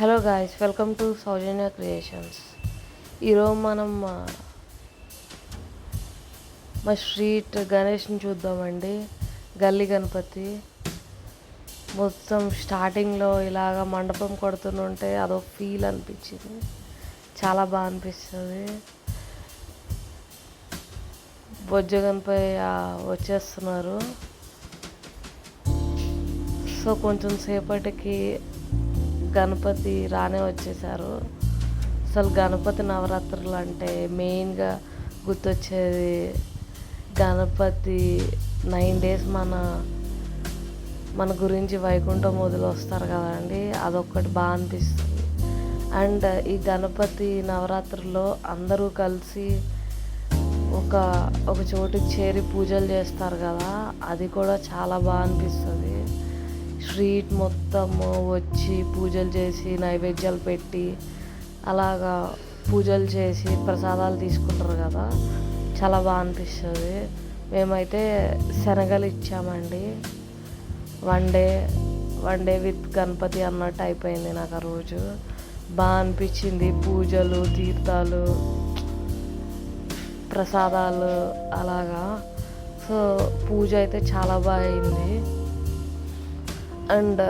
Hello guys, welcome to Soujanya creations. ఈరోజు మనం మా స్ట్రీట్ గణేష్ని చూద్దామండి. గల్లీ గణపతి మొత్తం స్టార్టింగ్లో ఇలాగ మండపం కొడుతుంటే అదో ఫీల్ అనిపించింది. చాలా బాగా అనిపిస్తుంది. బొజ్జ గణపతి వచ్చేస్తున్నారు. సో కొంచెం సేపటికి గణపతి రానే వచ్చేసారు. అసలు గణపతి నవరాత్రులు అంటే మెయిన్గా గుర్తొచ్చేది గణపతి 9 days మన గురించి వైకుంఠం మొదలు వస్తారు కదండి, అదొక్కటి బాగా అనిపిస్తుంది. అండ్ ఈ గణపతి నవరాత్రుల్లో అందరూ కలిసి ఒక చోటుకి చేరి పూజలు చేస్తారు కదా, అది కూడా చాలా బాగా అనిపిస్తుంది. స్ట్రీట్ మొత్తము వచ్చి పూజలు చేసి నైవేద్యాలు పెట్టి అలాగా పూజలు చేసి ప్రసాదాలు తీసుకుంటారు కదా, చాలా బాగా అనిపిస్తుంది. మేమైతే శనగలు ఇచ్చామండి. వన్ డే విత్ గణపతి అన్నట్టు అయిపోయింది నాకు ఆ రోజు. బాగా అనిపించింది. పూజలు, తీర్థాలు, ప్రసాదాలు అలాగా. సో పూజ అయితే చాలా బాగా అయింది. అండ్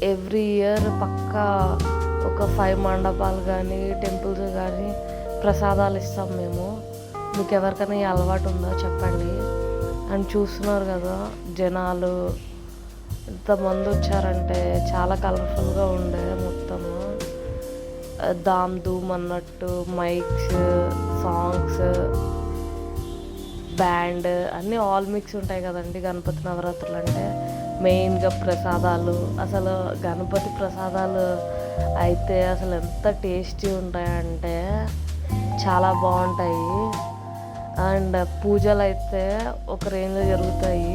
ఎవ్రీ ఇయర్ పక్కా ఒక 5 మండపాలు కానీ టెంపుల్స్ కానీ ప్రసాదాలు ఇస్తాం మేము. మీకు ఎవరికైనా ఈ అలవాటు ఉందో చెప్పండి. అండ్ చూస్తున్నారు కదా జనాలు ఎంతమంది వచ్చారంటే చాలా కలర్ఫుల్గా ఉండే మొత్తము. దామ్ ధూమ్ అన్నట్టు మైక్స్, సాంగ్స్, బ్యాండ్ అన్నీ ఆల్ మిక్స్ ఉంటాయి కదండి గణపతి నవరాత్రులు అంటే. మెయిన్గా ప్రసాదాలు, అసలు గణపతి ప్రసాదాలు అయితే అసలు ఎంత టేస్టీ ఉంటాయంటే చాలా బాగుంటాయి. అండ్ పూజలు అయితే ఒక రేంజ్లో జరుగుతాయి.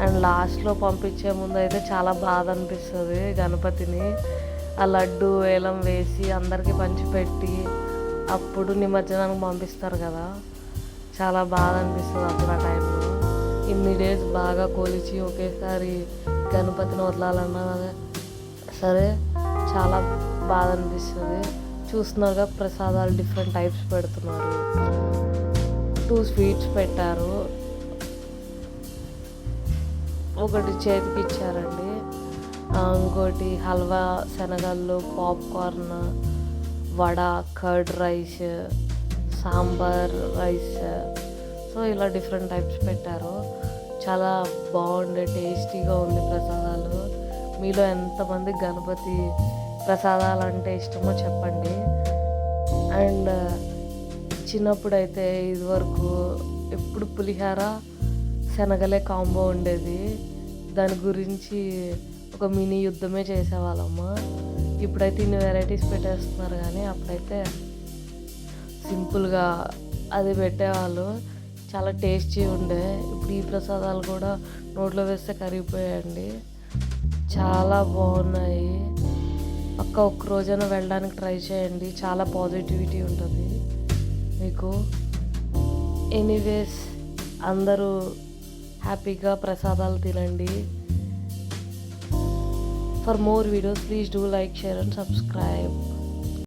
అండ్ లాస్ట్లో పంపించే ముందు అయితే చాలా బాధ అనిపిస్తుంది. గణపతిని ఆ లడ్డు వేలం వేసి అందరికీ పంచిపెట్టి అప్పుడు నిమజ్జనానికి పంపిస్తారు కదా, చాలా బాధ అనిపిస్తుంది అప్పుడు ఆ టైంలో. ఇన్ని డేస్ బాగా కొలిచి ఒకేసారి గణపతిని వదలాలన్నా సరే చాలా బాధ అనిపిస్తుంది. చూస్తున్నారుగా ప్రసాదాలు డిఫరెంట్ టైప్స్ పెడుతున్నారు. 2 స్వీట్స్ పెట్టారు, ఒకటి చేతికి ఇచ్చారండి, ఇంకోటి హల్వా, శనగలు, popcorn, vada, curd rice, sambar rice. So ఇలా డిఫరెంట్ టైప్స్ పెట్టారు. చాలా బాగుండే, టేస్టీగా ఉంది ప్రసాదాలు. మీలో ఎంతమంది గణపతి ప్రసాదాలు అంటే ఇష్టమో చెప్పండి. అండ్ చిన్నప్పుడైతే ఇదివరకు ఎప్పుడు పులిహార శనగలే కాంబో ఉండేది. దాని గురించి ఒక మినీ యుద్ధమే చేసేవాళ్ళము. ఇప్పుడైతే ఇన్ని వెరైటీస్ పెట్టేస్తున్నారు, కానీ అప్పుడైతే సింపుల్గా అది పెట్టేవాళ్ళు. చాలా టేస్టీ ఉండే. ఇప్పుడు ఈ ప్రసాదాలు కూడా నోట్లో వేస్తే కరిగిపోయాయండి. చాలా బాగున్నాయి. ఒక్క రోజైనా వెళ్ళడానికి ట్రై చేయండి, చాలా పాజిటివిటీ ఉంటుంది మీకు. ఎనీవేస్ అందరూ హ్యాపీగా ప్రసాదాలు తినండి. For more videos please do like, share and subscribe.